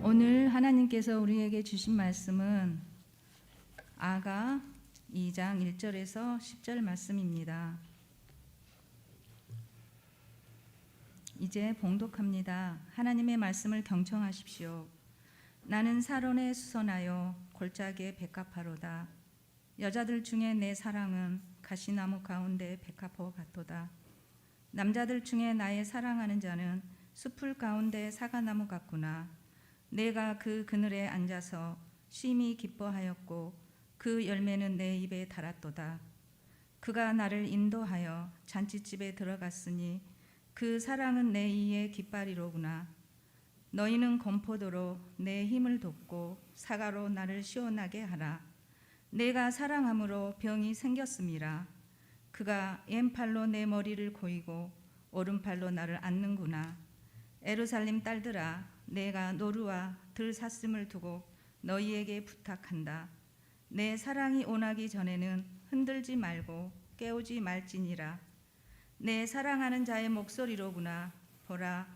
오늘 하나님께서 우리에게 주신 말씀은 아가 2장 1절에서 10절 말씀입니다. 이제 봉독합니다. 하나님의 말씀을 경청하십시오. 나는 사론에 수선하여 골짜기에 백합화로다. 여자들 중에 내 사랑은 가시나무 가운데 백합화 같도다. 남자들 중에 나의 사랑하는 자는 숲풀 가운데 사과나무 같구나. 내가 그 그늘에 앉아서 심히 기뻐하였고 그 열매는 내 입에 달았도다. 그가 나를 인도하여 잔치집에 들어갔으니 그 사랑은 내 이의 깃발이로구나. 너희는 건포도로 내 힘을 돕고 사과로 나를 시원하게 하라. 내가 사랑함으로 병이 생겼음이라. 그가 왼팔로 내 머리를 고이고 오른팔로 나를 안는구나. 예루살렘 딸들아, 내가 노루와 들사슴을 두고 너희에게 부탁한다. 내 사랑이 온하기 전에는 흔들지 말고 깨우지 말지니라. 내 사랑하는 자의 목소리로구나. 보라,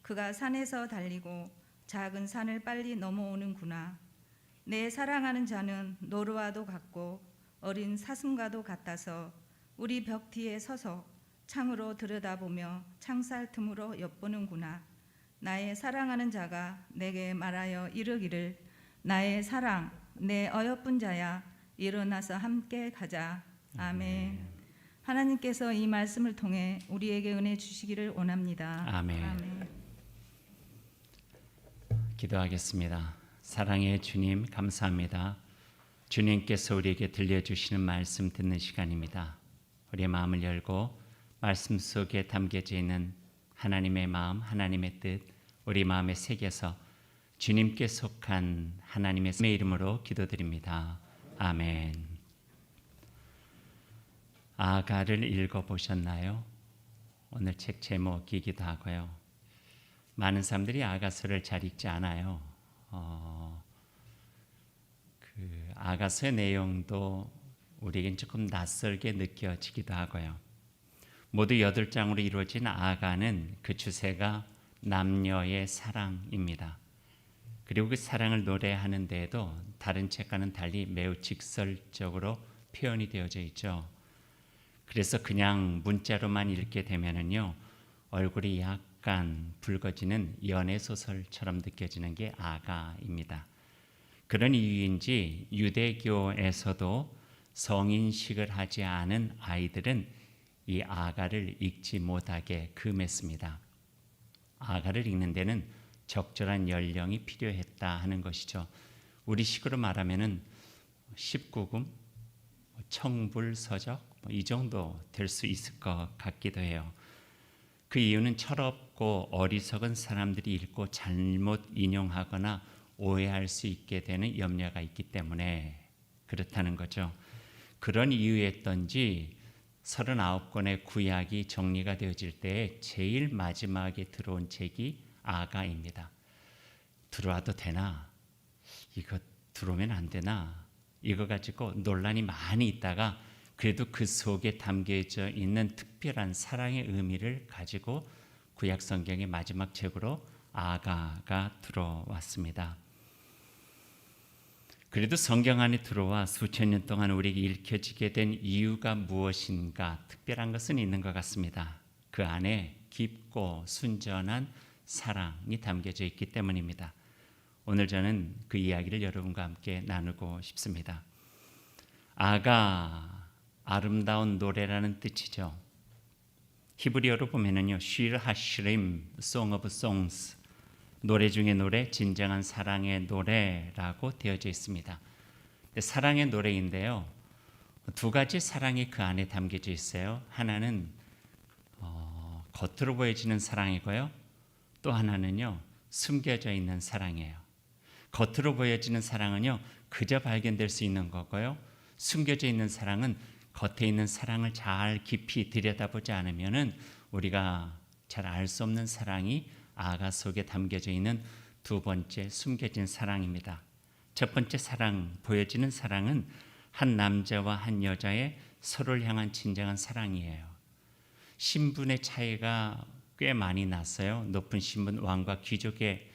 그가 산에서 달리고 작은 산을 빨리 넘어오는구나. 내 사랑하는 자는 노루와도 같고 어린 사슴과도 같아서 우리 벽 뒤에 서서 창으로 들여다보며 창살 틈으로 엿보는구나. 나의 사랑하는 자가 내게 말하여 이르기를 나의 사랑, 내 어여쁜 자야, 일어나서 함께 가자. 아멘. 하나님께서 이 말씀을 통해 우리에게 은혜 주시기를 원합니다. 아멘. 아멘. 기도하겠습니다. 사랑의 주님, 감사합니다. 주님께서 우리에게 들려주시는 말씀 듣는 시간입니다. 우리의 마음을 열고 말씀 속에 담겨져 있는 하나님의 마음, 하나님의 뜻 우리 마음에 새겨서 주님께 속한 하나님의 이름으로 기도드립니다. 아멘. 아가를 읽어보셨나요? 오늘 책 제목이기도 하고요. 많은 사람들이 아가서를 잘 읽지 않아요. 그 아가서의 내용도 우리에겐 조금 낯설게 느껴지기도 하고요. 모두 8장으로 이루어진 아가는 그 주제가 남녀의 사랑입니다. 그리고 그 사랑을 노래하는 데에도 다른 책과는 달리 매우 직설적으로 표현이 되어져 있죠. 그래서 그냥 문자로만 읽게 되면은요, 얼굴이 약간 붉어지는 연애소설처럼 느껴지는 게 아가입니다. 그런 이유인지 유대교에서도 성인식을 하지 않은 아이들은 이 아가를 읽지 못하게 금했습니다. 아가를 읽는 데는 적절한 연령이 필요했다 하는 것이죠. 우리 식으로 말하면은 19금, 청불서적 이 정도 될 수 있을 것 같기도 해요. 그 이유는 철없고 어리석은 사람들이 읽고 잘못 인용하거나 오해할 수 있게 되는 염려가 있기 때문에 그렇다는 거죠. 그런 이유였던지 39권의 구약이 정리가 되어질 때 제일 마지막에 들어온 책이 아가입니다. 들어와도 되나? 이거 들어오면 안 되나? 이거 가지고 논란이 많이 있다가 그래도 그 속에 담겨져 있는 특별한 사랑의 의미를 가지고 구약 성경의 마지막 책으로 아가가 들어왔습니다. 그래도 성경 안에 들어와 수천 년 동안 우리에게 읽혀지게 된 이유가 무엇인가 특별한 것은 있는 것 같습니다. 그 안에 깊고 순전한 사랑이 담겨져 있기 때문입니다. 오늘 저는 그 이야기를 여러분과 함께 나누고 싶습니다. 아가, 아름다운 노래라는 뜻이죠. 히브리어로 보면은요, 쉔 하시림, Song of Songs, 노래 중에 노래, 진정한 사랑의 노래라고 되어져 있습니다. 사랑의 노래인데요, 두 가지 사랑이 그 안에 담겨져 있어요. 하나는 겉으로 보여지는 사랑이고요, 또 하나는요, 숨겨져 있는 사랑이에요. 겉으로 보여지는 사랑은요, 그저 발견될 수 있는 거고요, 숨겨져 있는 사랑은 겉에 있는 사랑을 잘 깊이 들여다보지 않으면은 우리가 잘 알 수 없는 사랑이 아가 속에 담겨져 있는 두 번째 숨겨진 사랑입니다. 첫 번째 사랑, 보여지는 사랑은 한 남자와 한 여자의 서로를 향한 진정한 사랑이에요. 신분의 차이가 꽤 많이 났어요. 높은 신분, 왕과 귀족의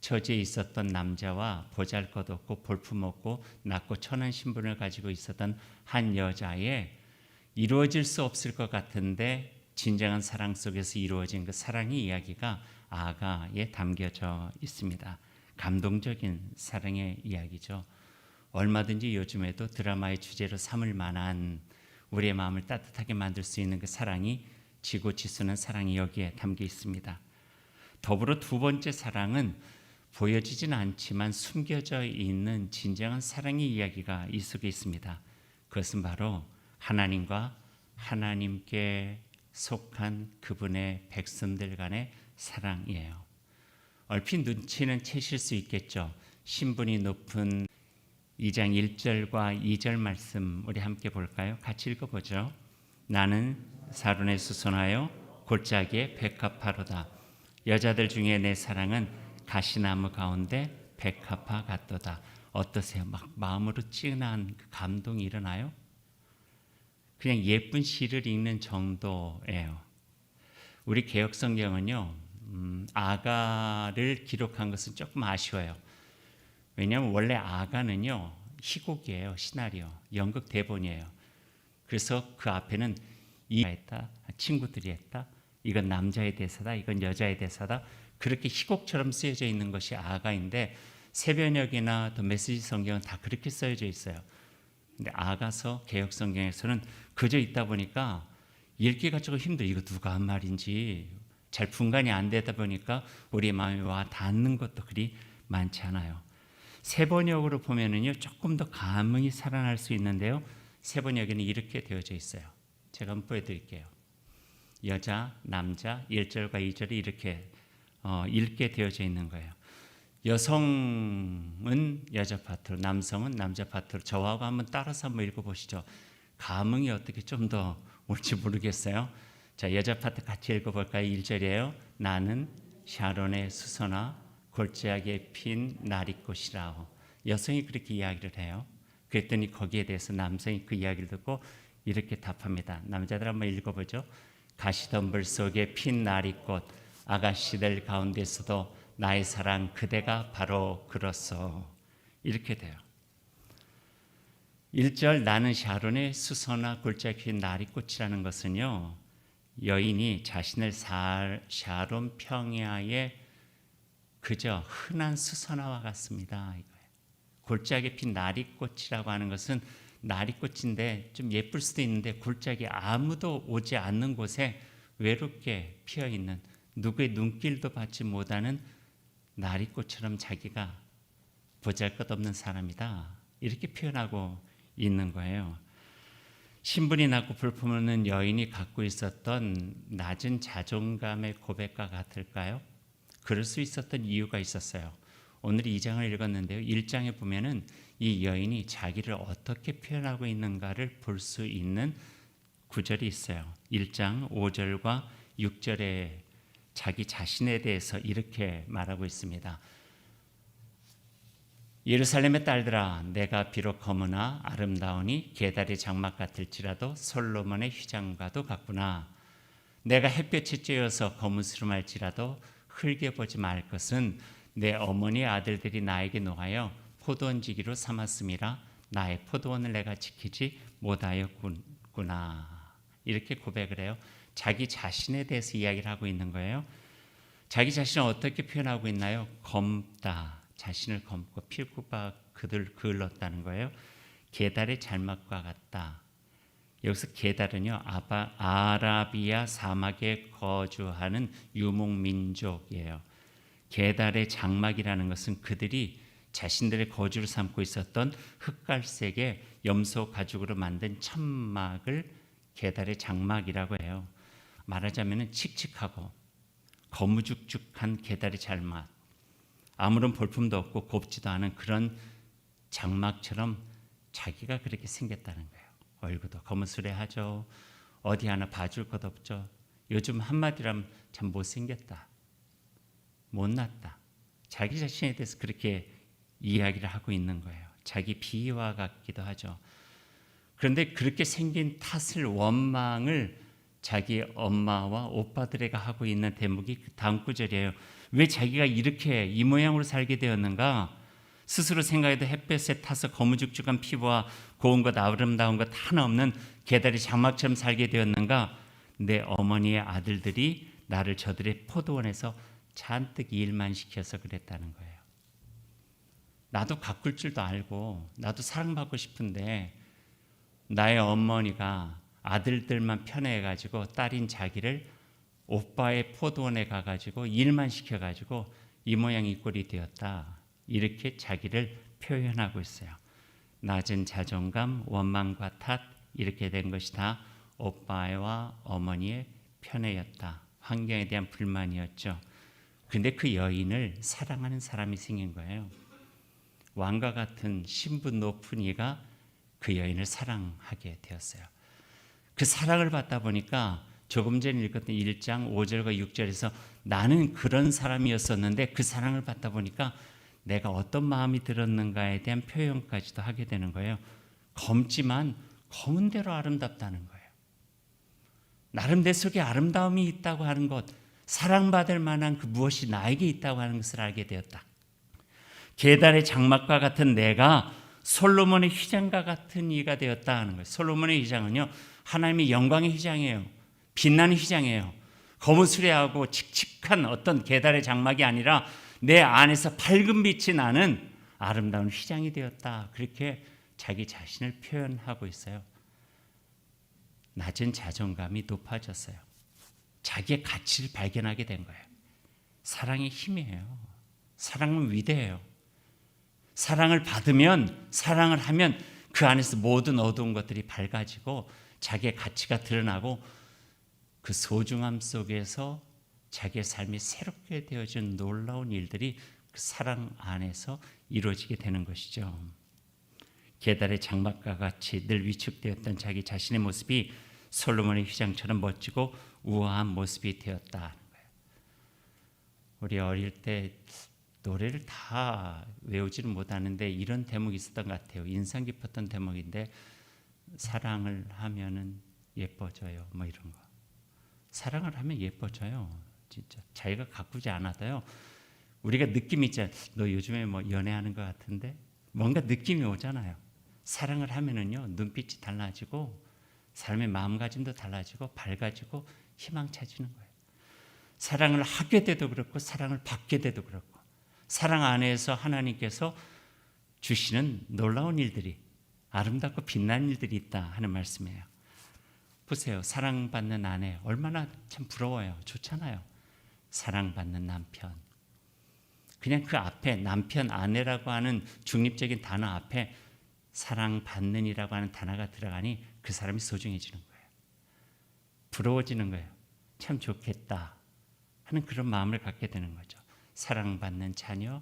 처지에 있었던 남자와 보잘것없고 볼품없고 낮고 천한 신분을 가지고 있었던 한 여자의 이루어질 수 없을 것 같은데 진정한 사랑 속에서 이루어진 그 사랑의 이야기가 아가에 담겨져 있습니다. 감동적인 사랑의 이야기죠. 얼마든지 요즘에도 드라마의 주제로 삼을 만한 우리의 마음을 따뜻하게 만들 수 있는 그 사랑이 지고 지수는 사랑이 여기에 담겨 있습니다. 더불어 두 번째 사랑은 보여지진 않지만 숨겨져 있는 진정한 사랑의 이야기가 이 속에 있습니다. 그것은 바로 하나님과 하나님께 속한 그분의 백성들 간의 사랑이에요. 얼핏 눈치는 채실 수 있겠죠. 신분이 높은 2장 1절과 2절 말씀 우리 함께 볼까요? 같이 읽어보죠. 나는 사론에 수선하여 골짜기에 백합화로다. 여자들 중에 내 사랑은 가시나무 가운데 백합화 같도다. 어떠세요? 막 마음으로 찌은한 그 감동이 일어나요? 그냥 예쁜 시를 읽는 정도예요. 우리 개역성경은요, 아가를 기록한 것은 조금 아쉬워요. 왜냐하면 원래 아가는요 희곡이에요. 시나리오, 연극 대본이에요. 그래서 그 앞에는 이가 했다, 친구들이 했다, 이건 남자의 대사다, 이건 여자의 대사다, 그렇게 희곡처럼 쓰여져 있는 것이 아가인데 새변역이나 또 메시지 성경은 다 그렇게 써여져 있어요. 근데 아가서 개역 성경에서는 그저 있다 보니까 읽기가 조금 힘들어요. 이거 누가 한 말인지 잘 분간이 안 되다 보니까 우리 마음에 와 닿는 것도 그리 많지 않아요. 세번역으로 보면은요 조금 더 감흥이 살아날 수 있는데요. 세번역에는 이렇게 되어져 있어요. 제가 한번 보여드릴게요. 여자, 남자 1절과 2절이 이렇게 읽게 되어져 있는 거예요. 여성은 여자 파트로, 남성은 남자 파트로. 저하고 한번 따라서 한번 읽어보시죠. 감흥이 어떻게 좀 더 올지 모르겠어요. 자, 여자 파트 같이 읽어볼까요? 1절이에요. 나는 샤론의 수선화 골짜기에 핀 나리꽃이라오. 여성이 그렇게 이야기를 해요. 그랬더니 거기에 대해서 남성이 그 이야기를 듣고 이렇게 답합니다. 남자들 한번 읽어보죠. 가시덤불 속에 핀 나리꽃, 아가씨들 가운데서도 나의 사랑 그대가 바로 그렇소. 이렇게 돼요. 1절 나는 샤론의 수선화 골짜기에 핀 나리꽃이라는 것은요, 여인이 자신을 샤론 평야의 그저 흔한 수선화와 같습니다. 이거예요. 골짜기에 핀 나리꽃이라고 하는 것은 나리꽃인데 좀 예쁠 수도 있는데 골짜기 아무도 오지 않는 곳에 외롭게 피어있는, 누구의 눈길도 받지 못하는 나리꽃처럼 자기가 보잘것없는 사람이다. 이렇게 표현하고 있는 거예요. 신분이 낮고 볼품없는 여인이 갖고 있었던 낮은 자존감의 고백과 같을까요? 그럴 수 있었던 이유가 있었어요. 오늘 2장을 읽었는데요. 1장에 보면은 이 여인이 자기를 어떻게 표현하고 있는가를 볼 수 있는 구절이 있어요. 1장 5절과 6절에 자기 자신에 대해서 이렇게 말하고 있습니다. 예루살렘의 딸들아, 내가 비록 검으나 아름다우니 게달의 장막 같을지라도 솔로몬의 휘장과도 같구나. 내가 햇볕이 쬐어서 거무스름할지라도 흘게 보지 말 것은 내 어머니의 아들들이 나에게 노하여 포도원지기로 삼았음이라 나의 포도원을 내가 지키지 못하였구나. 이렇게 고백을 해요. 자기 자신에 대해서 이야기를 하고 있는 거예요. 자기 자신을 어떻게 표현하고 있나요? 검다. 자신을 검고 필구가 그들 그을렀다는 거예요. 게달의 장막과 같다. 여기서 게달은요, 아라비아 사막에 거주하는 유목민족이에요. 게달의 장막이라는 것은 그들이 자신들의 거주를 삼고 있었던 흑갈색의 염소 가죽으로 만든 천막을 게달의 장막이라고 해요. 말하자면 칙칙하고 거무죽죽한 게달의 장막, 아무런 볼품도 없고 곱지도 않은 그런 장막처럼 자기가 그렇게 생겼다는 거예요. 얼굴도 거무스레하죠. 어디 하나 봐줄 것 없죠. 요즘 한마디라면 참 못생겼다, 못났다. 자기 자신에 대해서 그렇게 이야기를 하고 있는 거예요. 자기 비위와 같기도 하죠. 그런데 그렇게 생긴 탓을, 원망을 자기 엄마와 오빠들에게 하고 있는 대목이 그 다음 구절이에요. 왜 자기가 이렇게 이 모양으로 살게 되었는가? 스스로 생각해도 햇볕에 타서 거무죽죽한 피부와 고운 것 아름다운 것 하나 없는 개다리 장막처럼 살게 되었는가? 내 어머니의 아들들이 나를 저들의 포도원에서 잔뜩 일만 시켜서 그랬다는 거예요. 나도 가꿀 줄도 알고 나도 사랑받고 싶은데 나의 어머니가 아들들만 편애해가지고 딸인 자기를 오빠의 포도원에 가가지고 일만 시켜가지고 이 모양 이 꼴이 되었다. 이렇게 자기를 표현하고 있어요. 낮은 자존감, 원망과 탓 이렇게 된 것이 다 오빠와 어머니의 편애였다. 환경에 대한 불만이었죠. 근데 그 여인을 사랑하는 사람이 생긴 거예요. 왕과 같은 신분 높은 이가 그 여인을 사랑하게 되었어요. 그 사랑을 받다 보니까 조금 전에 읽었던 1장 5절과 6절에서 나는 그런 사람이었었는데 그 사랑을 받다 보니까 내가 어떤 마음이 들었는가에 대한 표현까지도 하게 되는 거예요. 검지만 검은 대로 아름답다는 거예요. 나름 내 속에 아름다움이 있다고 하는 것, 사랑받을 만한 그 무엇이 나에게 있다고 하는 것을 알게 되었다. 계달의 장막과 같은 내가 솔로몬의 휘장과 같은 이가 되었다 하는 거예요. 솔로몬의 휘장은요, 하나님의 영광의 휘장이에요. 빛나는 휘장이에요. 거무스레하고 칙칙한 어떤 계달의 장막이 아니라 내 안에서 밝은 빛이 나는 아름다운 휘장이 되었다. 그렇게 자기 자신을 표현하고 있어요. 낮은 자존감이 높아졌어요. 자기의 가치를 발견하게 된 거예요. 사랑의 힘이에요. 사랑은 위대해요. 사랑을 받으면, 사랑을 하면 그 안에서 모든 어두운 것들이 밝아지고 자기의 가치가 드러나고 그 소중함 속에서 자기의 삶이 새롭게 되어진 놀라운 일들이 그 사랑 안에서 이루어지게 되는 것이죠. 계달의 장막과 같이 늘 위축되었던 자기 자신의 모습이 솔로몬의 휘장처럼 멋지고 우아한 모습이 되었다는 거예요. 우리 어릴 때 노래를 다 외우지는 못하는데 이런 대목이 있었던 것 같아요. 인상 깊었던 대목인데 사랑을 하면은 예뻐져요. 뭐 이런 거. 사랑을 하면 예뻐져요. 진짜 자기가 가꾸지 않아도요. 우리가 느낌이 있잖아요. 너 요즘에 뭐 연애하는 것 같은데 뭔가 느낌이 오잖아요. 사랑을 하면은요 눈빛이 달라지고 삶의 마음가짐도 달라지고 밝아지고 희망차지는 거예요. 사랑을 하게 돼도 그렇고 사랑을 받게 돼도 그렇고 사랑 안에서 하나님께서 주시는 놀라운 일들이 아름답고 빛나는 일들이 있다 하는 말씀이에요. 보세요. 사랑받는 아내 얼마나 참 부러워요. 좋잖아요. 사랑받는 남편. 그냥 그 앞에 남편, 아내라고 하는 중립적인 단어 앞에 사랑받는이라고 하는 단어가 들어가니 그 사람이 소중해지는 거예요. 부러워지는 거예요. 참 좋겠다 하는 그런 마음을 갖게 되는 거죠. 사랑받는 자녀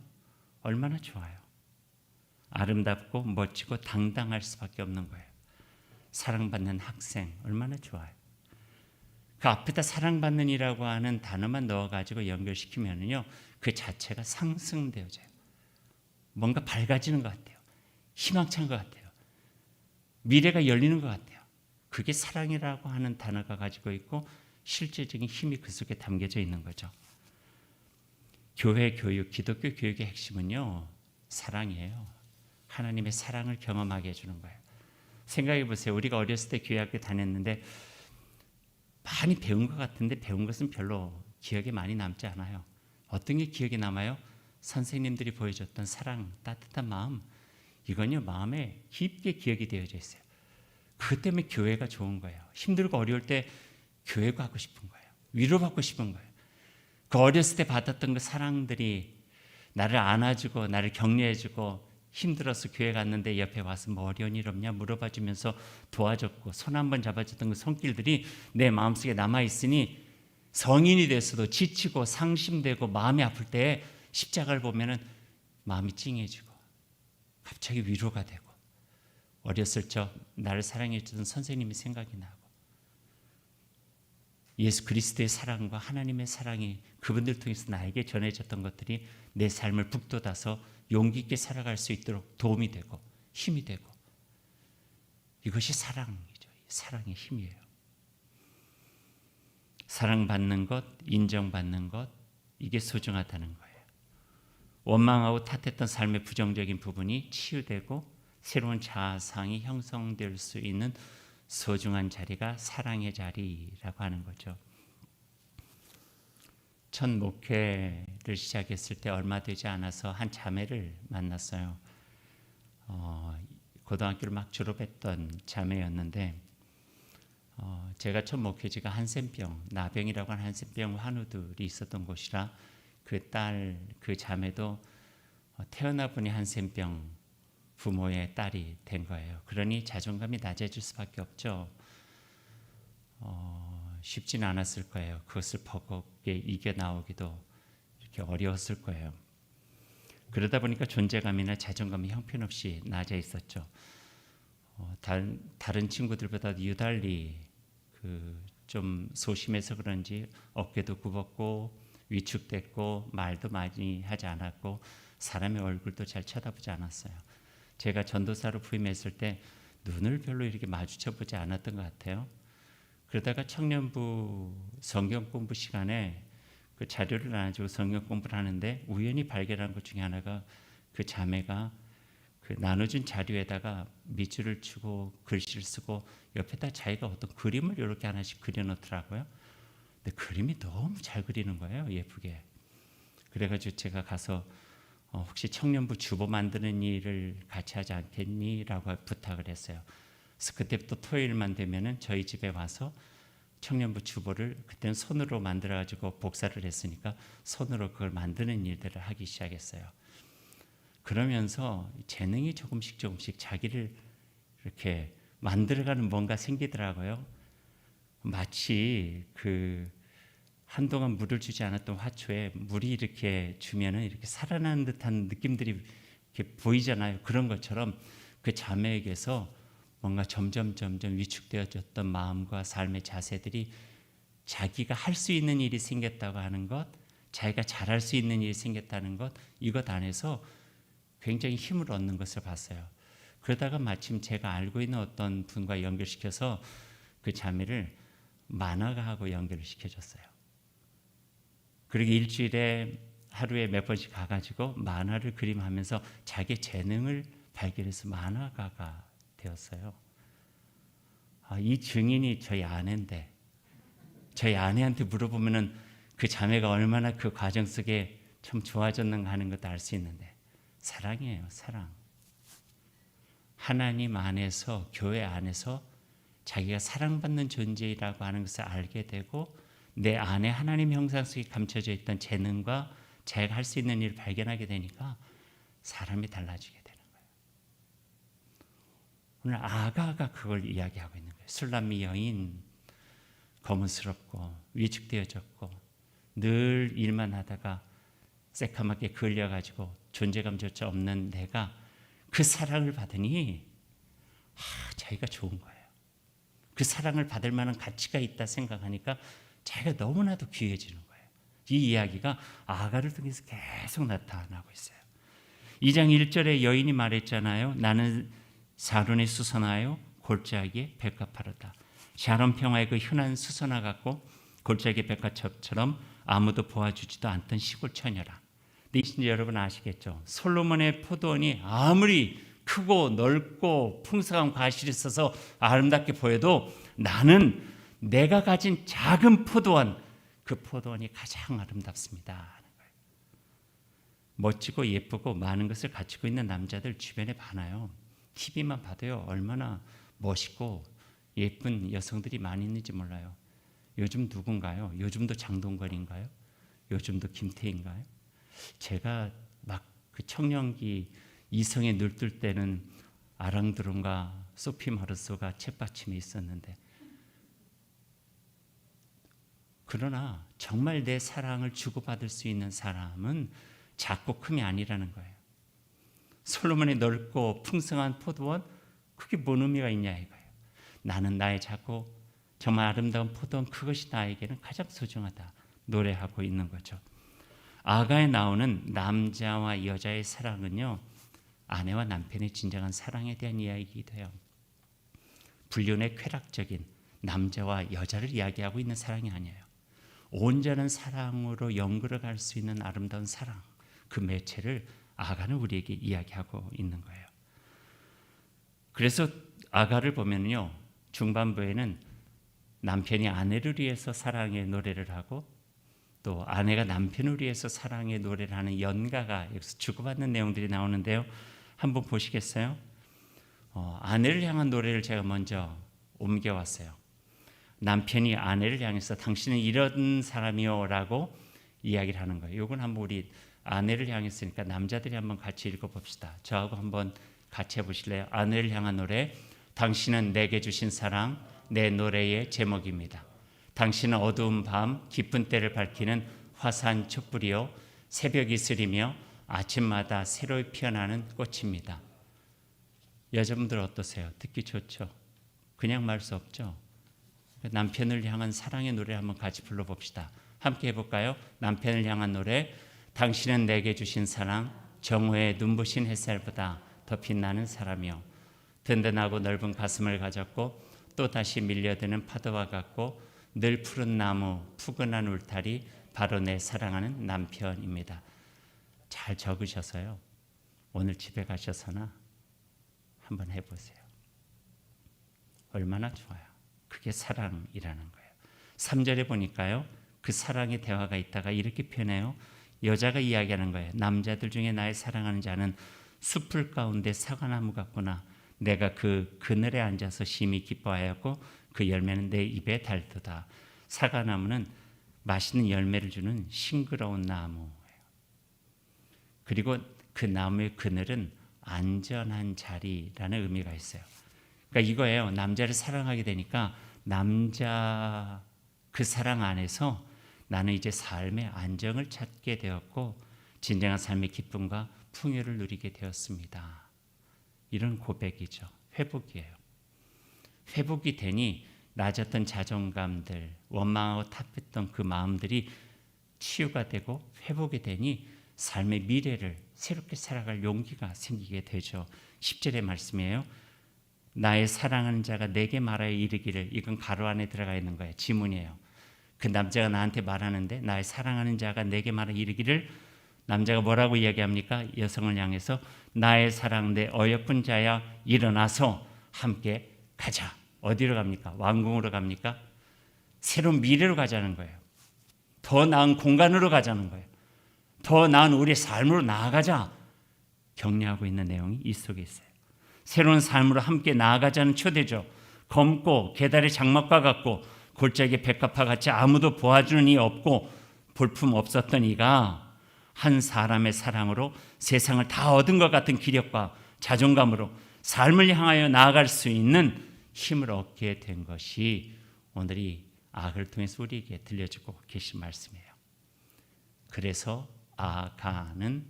얼마나 좋아요. 아름답고 멋지고 당당할 수밖에 없는 거예요. 사랑받는 학생 얼마나 좋아요. 그 앞에다 사랑받는이라고 하는 단어만 넣어가지고 연결시키면요 그 자체가 상승되어져요. 뭔가 밝아지는 것 같아요. 희망찬 것 같아요. 미래가 열리는 것 같아요. 그게 사랑이라고 하는 단어가 가지고 있고 실제적인 힘이 그 속에 담겨져 있는 거죠. 교회 교육, 기독교 교육의 핵심은요 사랑이에요. 하나님의 사랑을 경험하게 해주는 거예요. 생각해 보세요. 우리가 어렸을 때 교회 학교 다녔는데 많이 배운 것 같은데 배운 것은 별로 기억에 많이 남지 않아요. 어떤 게 기억에 남아요? 선생님들이 보여줬던 사랑, 따뜻한 마음, 이건요 마음에 깊게 기억이 되어져 있어요. 그것 때문에 교회가 좋은 거예요. 힘들고 어려울 때 교회 가고 싶은 거예요. 위로받고 싶은 거예요. 그 어렸을 때 받았던 그 사랑들이 나를 안아주고 나를 격려해주고 힘들어서 교회 갔는데 옆에 와서 뭐 어려운 일 없냐 물어봐 주면서 도와줬고 손 한번 잡아줬던 그 손길들이 내 마음속에 남아있으니 성인이 돼서도 지치고 상심되고 마음이 아플 때 십자가를 보면은 마음이 찡해지고 갑자기 위로가 되고 어렸을 적 나를 사랑해 주던 선생님이 생각이 나고 예수 그리스도의 사랑과 하나님의 사랑이 그분들 통해서 나에게 전해졌던 것들이 내 삶을 북돋아서 용기 있게 살아갈 수 있도록 도움이 되고 힘이 되고 이것이 사랑이죠. 사랑의 힘이에요. 사랑받는 것, 인정받는 것, 이게 소중하다는 거예요. 원망하고 탓했던 삶의 부정적인 부분이 치유되고 새로운 자아상이 형성될 수 있는 소중한 자리가 사랑의 자리라고 하는 거죠. 첫 목회를 시작했을 때 얼마 되지 않아서 한 자매를 만났어요. 고등학교를 막 졸업했던 자매였는데 제가 첫 목회지가 한센병, 나병이라고 하는 한센병 환우들이 있었던 곳이라 그 자매도 태어나 보니 한센병 부모의 딸이 된 거예요. 그러니 자존감이 낮아질 수밖에 없죠. 쉽지는 않았을 거예요. 그것을 버겁게 이겨나오기도 이렇게 어려웠을 거예요. 그러다 보니까 존재감이나 자존감이 형편없이 낮아 있었죠. 다른 친구들보다 유달리 좀 소심해서 그런지 어깨도 굽었고 위축됐고 말도 많이 하지 않았고 사람의 얼굴도 잘 쳐다보지 않았어요. 제가 전도사로 부임했을 때 눈을 별로 이렇게 마주쳐 보지 않았던 것 같아요. 그러다가 청년부 성경 공부 시간에 그 자료를 나눠주고 성경 공부를 하는데 우연히 발견한 것 중에 하나가 그 자매가 그 나눠준 자료에다가 밑줄을 치고 글씨를 쓰고 옆에다 자기가 어떤 그림을 이렇게 하나씩 그려놓더라고요. 근데 그림이 너무 잘 그리는 거예요, 예쁘게. 그래가지고 제가 가서 혹시 청년부 주보 만드는 일을 같이 하지 않겠니?라고 부탁을 했어요. 그래서 그때부터 토요일만 되면은 저희 집에 와서 청년부 주보를 그때는 손으로 만들어가지고 복사를 했으니까 손으로 그걸 만드는 일들을 하기 시작했어요. 그러면서 재능이 조금씩 자기를 이렇게 만들어가는 뭔가 생기더라고요. 마치 한동안 물을 주지 않았던 화초에 물이 이렇게 주면은 이렇게 살아나는 듯한 느낌들이 이렇게 보이잖아요. 그런 것처럼 그 자매에게서 뭔가 점점 위축되어졌던 마음과 삶의 자세들이 자기가 할 수 있는 일이 생겼다고 하는 것, 자기가 잘할 수 있는 일이 생겼다는 것, 이것 안에서 굉장히 힘을 얻는 것을 봤어요. 그러다가 마침 제가 알고 있는 어떤 분과 연결시켜서 그 자매를 만화가하고 연결을 시켜줬어요. 그리고 일주일에 하루에 몇 번씩 가가지고 만화를 그림하면서 자기 재능을 발견해서 만화가가 되었어요. 이 증인이 저희 아내인데 저희 아내한테 물어보면은 그 자매가 얼마나 그 과정 속에 참 좋아졌는가 하는 것도 알 수 있는데 사랑이에요, 사랑. 하나님 안에서, 교회 안에서 자기가 사랑받는 존재라고 하는 것을 알게 되고 내 안에 하나님 형상 속에 감춰져 있던 재능과 자기가 할 수 있는 일을 발견하게 되니까 사람이 달라지게 되는 거예요. 오늘 아가가 그걸 이야기하고 있는 거예요. 술람미 여인, 거문스럽고 위축되어졌고 늘 일만 하다가 새카맣게 걸려가지고 존재감조차 없는 내가 그 사랑을 받으니 자기가 좋은 거예요. 그 사랑을 받을 만한 가치가 있다 생각하니까 자기가 너무나도 귀해지는 거예요. 이 이야기가 아가를 통해서 계속 나타나고 있어요. 2장 1절에 여인이 말했잖아요. 나는 사론에 수선하여 골짜기에 백합하로다. 샤론 평화의 그 흔한 수선화 같고 골짜기 백합처럼 아무도 보아주지도 않던 시골 처녀라. 근데 여러분 아시겠죠? 솔로몬의 포도원이 아무리 크고 넓고 풍성한 과실이 있어서 아름답게 보여도 나는 내가 가진 작은 포도원, 그 포도원이 가장 아름답습니다 하는 거예요. 멋지고 예쁘고 많은 것을 갖추고 있는 남자들 주변에 많아요. TV만 봐도요 얼마나 멋있고 예쁜 여성들이 많이 있는지 몰라요. 요즘 누군가요? 요즘도 장동건인가요? 요즘도 김태희인가요? 제가 막 그 청년기 이성에 늘뜰 때는 아랑드론과 소피 마르소가 챗받침에 있었는데 그러나 정말 내 사랑을 주고받을 수 있는 사람은 작고 큼이 아니라는 거예요. 솔로몬의 넓고 풍성한 포도원 그게 뭔 의미가 있냐 이거예요. 나는 나의 작고 정말 아름다운 포도원 그것이 나에게는 가장 소중하다 노래하고 있는 거죠. 아가에 나오는 남자와 여자의 사랑은요 아내와 남편의 진정한 사랑에 대한 이야기이기도 해요. 불륜의 쾌락적인 남자와 여자를 이야기하고 있는 사랑이 아니에요. 온전한 사랑으로 연결해 갈 수 있는 아름다운 사랑, 그 매체를 아가는 우리에게 이야기하고 있는 거예요. 그래서 아가를 보면요, 중반부에는 남편이 아내를 위해서 사랑의 노래를 하고 또 아내가 남편을 위해서 사랑의 노래를 하는 연가가 여기서 주고받는 내용들이 나오는데요. 한번 보시겠어요? 아내를 향한 노래를 제가 먼저 옮겨왔어요. 남편이 아내를 향해서 당신은 이런 사람이요 라고 이야기를 하는 거예요. 이건 한번 우리 아내를 향했으니까 남자들이 한번 같이 읽어봅시다. 저하고 한번 같이 해보실래요? 아내를 향한 노래. 당신은 내게 주신 사랑, 내 노래의 제목입니다. 당신은 어두운 밤 깊은 때를 밝히는 화사한 촛불이요 새벽 이슬이며 아침마다 새로 피어나는 꽃입니다. 여자분들 어떠세요? 듣기 좋죠? 그냥 말 수 없죠? 남편을 향한 사랑의 노래 한번 같이 불러봅시다. 함께 해볼까요? 남편을 향한 노래. 당신은 내게 주신 사랑, 정오의 눈부신 햇살보다 더 빛나는 사람이요 든든하고 넓은 가슴을 가졌고 또 다시 밀려드는 파도와 같고 늘 푸른 나무, 푸근한 울타리, 바로 내 사랑하는 남편입니다. 잘 적으셔서요, 오늘 집에 가셔서나 한번 해보세요. 얼마나 좋아요. 그게 사랑이라는 거예요. 3절에 보니까요, 그 사랑의 대화가 있다가 이렇게 표현해요. 여자가 이야기하는 거예요. 남자들 중에 나의 사랑하는 자는 숲풀 가운데 사과나무 같구나. 내가 그 그늘에 앉아서 심히 기뻐하였고 그 열매는 내 입에 달도다. 사과나무는 맛있는 열매를 주는 싱그러운 나무예요. 그리고 그 나무의 그늘은 안전한 자리라는 의미가 있어요. 그러니까 이거예요. 남자를 사랑하게 되니까 남자 그 사랑 안에서 나는 이제 삶의 안정을 찾게 되었고 진정한 삶의 기쁨과 풍요를 누리게 되었습니다. 이런 고백이죠. 회복이에요. 회복이 되니 낮았던 자존감들, 원망하고 탓했던 그 마음들이 치유가 되고 회복이 되니 삶의 미래를 새롭게 살아갈 용기가 생기게 되죠. 10절의 말씀이에요. 나의 사랑하는 자가 내게 말하여 이르기를. 이건 가로 안에 들어가 있는 거예요. 지문이에요. 그 남자가 나한테 말하는데 나의 사랑하는 자가 내게 말하여 이르기를. 남자가 뭐라고 이야기합니까? 여성을 향해서 나의 사랑 내 어여쁜 자야 일어나서 함께 가자. 어디로 갑니까? 왕궁으로 갑니까? 새로운 미래로 가자는 거예요. 더 나은 공간으로 가자는 거예요. 더 나은 우리의 삶으로 나아가자. 격려하고 있는 내용이 이 속에 있어요. 새로운 삶으로 함께 나아가자는 초대죠. 검고 계달의 장막과 같고 골짜기 백합화 같이 아무도 보아주는 이 없고 볼품 없었던 이가 한 사람의 사랑으로 세상을 다 얻은 것 같은 기력과 자존감으로 삶을 향하여 나아갈 수 있는 힘을 얻게 된 것이 오늘 이 아가를 통해서 우리에게 들려주고 계신 말씀이에요. 그래서 아가는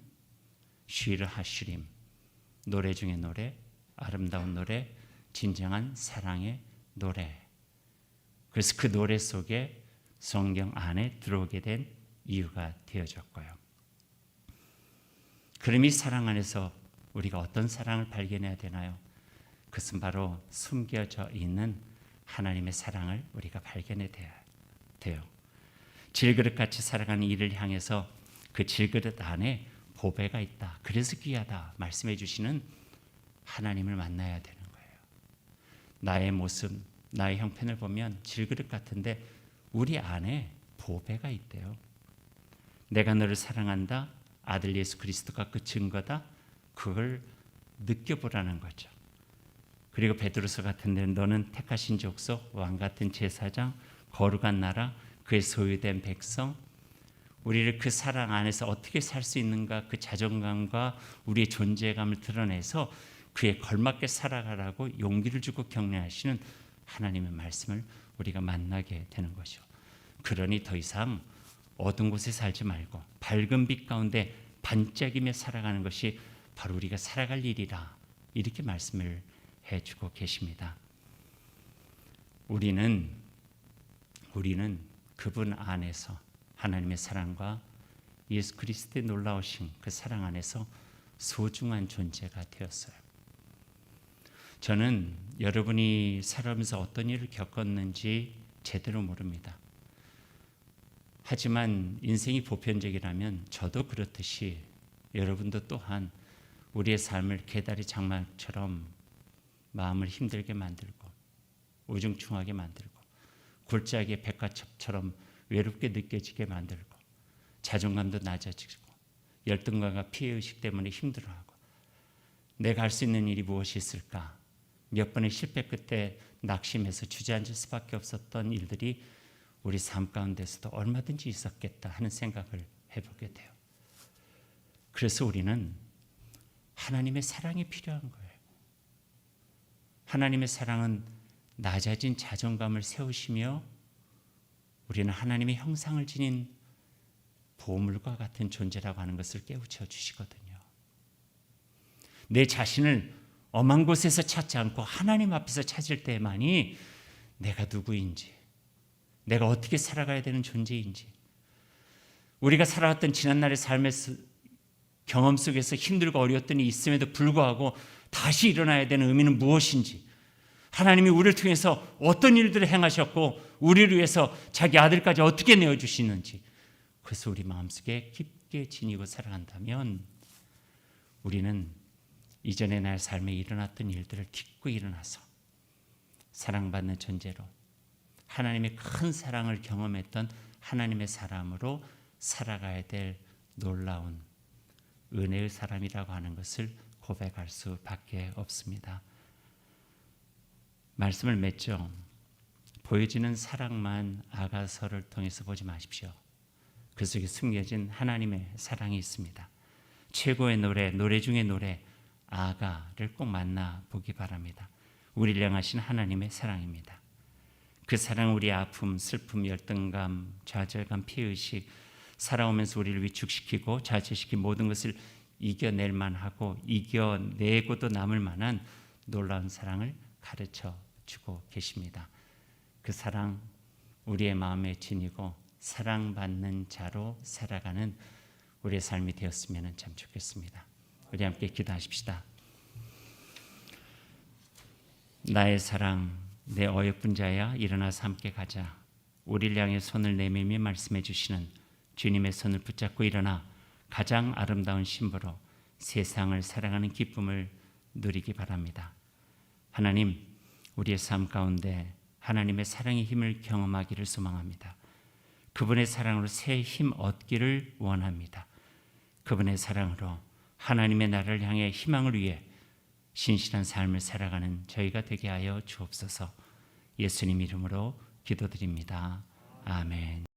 쉬르 하슈림, 노래 중에 노래, 아름다운 노래, 진정한 사랑의 노래. 그래서 그 노래 속에 성경 안에 들어오게 된 이유가 되어졌고요. 그럼 이 사랑 안에서 우리가 어떤 사랑을 발견해야 되나요? 그것은 바로 숨겨져 있는 하나님의 사랑을 우리가 발견해야 돼요. 질그릇같이 살아가는 이를 향해서 그 질그릇 안에 보배가 있다. 그래서 귀하다 말씀해 주시는 하나님을 만나야 되는 거예요. 나의 모습, 나의 형편을 보면 질그릇 같은데 우리 안에 보배가 있대요. 내가 너를 사랑한다. 아들 예수 그리스도가 그 증거다. 그걸 느껴보라는 거죠. 그리고 베드로서 같은 데는 너는 택하신 족속, 왕같은 제사장, 거룩한 나라, 그의 소유된 백성. 우리를 그 사랑 안에서 어떻게 살 수 있는가, 그 자존감과 우리의 존재감을 드러내서 그에 걸맞게 살아가라고 용기를 주고 격려하시는 하나님의 말씀을 우리가 만나게 되는 것이죠. 그러니 더 이상 어두운 곳에 살지 말고 밝은 빛 가운데 반짝이며 살아가는 것이 바로 우리가 살아갈 일이라, 이렇게 말씀을 해주고 계십니다. 우리는 그분 안에서 하나님의 사랑과 예수 그리스도의 놀라우신 그 사랑 안에서 소중한 존재가 되었어요. 저는 여러분이 살아가면서 어떤 일을 겪었는지 제대로 모릅니다. 하지만 인생이 보편적이라면 저도 그렇듯이 여러분도 또한 우리의 삶을 개다리 장막처럼 마음을 힘들게 만들고 우중충하게 만들고 골짜기의 백화첩처럼 외롭게 느껴지게 만들고 자존감도 낮아지고 열등감과 피해의식 때문에 힘들어하고 내가 할 수 있는 일이 무엇이 있을까? 몇 번의 실패 끝에 낙심해서 주저앉을 수밖에 없었던 일들이 우리 삶 가운데서도 얼마든지 있었겠다 하는 생각을 해보게 돼요. 그래서 우리는 하나님의 사랑이 필요한 거예요. 하나님의 사랑은 낮아진 자존감을 세우시며 우리는 하나님의 형상을 지닌 보물과 같은 존재라고 하는 것을 깨우쳐 주시거든요. 내 자신을 엄한 곳에서 찾지 않고 하나님 앞에서 찾을 때만이 내가 누구인지, 내가 어떻게 살아가야 되는 존재인지, 우리가 살아왔던 지난날의 삶의 경험 속에서 힘들고 어려웠던 일이 있음에도 불구하고 다시 일어나야 되는 의미는 무엇인지, 하나님이 우리를 통해서 어떤 일들을 행하셨고 우리를 위해서 자기 아들까지 어떻게 내어주시는지, 그래서 우리 마음속에 깊게 지니고 살아간다면 우리는 이전의 날 삶에 일어났던 일들을 딛고 일어나서 사랑받는 존재로 하나님의 큰 사랑을 경험했던 하나님의 사람으로 살아가야 될 놀라운 은혜의 사람이라고 하는 것을 고백할 수밖에 없습니다. 말씀을 맺죠. 보여지는 사랑만 아가서를 통해서 보지 마십시오. 그 속에 숨겨진 하나님의 사랑이 있습니다. 최고의 노래 중의 노래 아가를 꼭 만나보기 바랍니다. 우리를 향하신 하나님의 사랑입니다. 그 사랑은 우리의 아픔, 슬픔, 열등감, 좌절감, 피해의식, 살아오면서 우리를 위축시키고 좌절시킨 모든 것을 이겨낼 만하고 이겨내고도 남을 만한 놀라운 사랑을 가르쳐 주고 계십니다. 그 사랑 우리의 마음에 지니고 사랑받는 자로 살아가는 우리의 삶이 되었으면 참 좋겠습니다. 우리 함께 기도하십시다. 나의 사랑, 내 어여쁜 자야 일어나서 함께 가자. 우리를 향해 손을 내밀며 말씀해 주시는 주님의 손을 붙잡고 일어나 가장 아름다운 신부로 세상을 사랑하는 기쁨을 누리기 바랍니다. 하나님, 우리의 삶 가운데 하나님의 사랑의 힘을 경험하기를 소망합니다. 그분의 사랑으로 새 힘 얻기를 원합니다. 그분의 사랑으로 하나님의 나라를 향해 희망을 위해 신실한 삶을 살아가는 저희가 되게 하여 주옵소서. 예수님 이름으로 기도드립니다. 아멘.